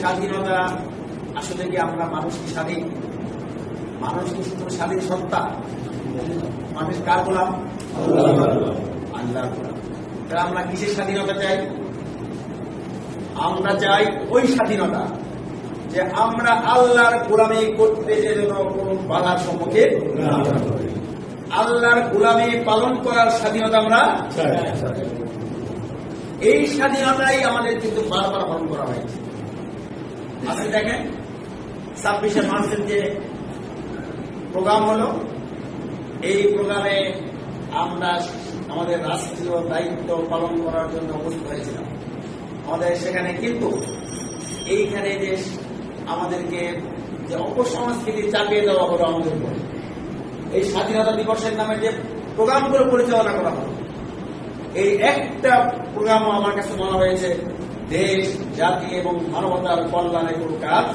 স্বাধীনতা আসলে কি আমরা মানুষ কি স্বাধীন? মানুষ কি শুধু স্বাধীন সত্তা? মানুষ কার গোলাম? আল্লাহর গোলাম। তাহলে আমরা কিসের স্বাধীনতা চাই? আমরা চাই ওই স্বাধীনতা যে আমরা আল্লাহর গোলামি করতে যেন কোন বাধার সম্মুখীন, আল্লাহর গোলামি পালন করার স্বাধীনতা আমরা চাই। এই স্বাধীনতাই আমাদের কিন্তু বারবার পালন করা হয়েছে। আজকে দেখেন 26শে মার্চের যে প্রোগ্রাম হলো, এই প্রোগ্রামে আমরা আমাদের রাষ্ট্রীয় দায়িত্ব পালন করার জন্য উপস্থিত হয়েছিলাম। আমাদের সেখানে কিন্তু এইখানে যে আমাদেরকে যে অপসংস্কৃতি চাপিয়ে দেওয়া হলো আমাদের উপরে, এই স্বাধীনতা দিবসের নামে যে প্রোগ্রামগুলো পরিচালনা করা হলো, এই একটা প্রোগ্রামও আমার কাছে মনে হয়েছে দেশ, জাতি এবং মানবতার কল্যাণে কোনো কাজ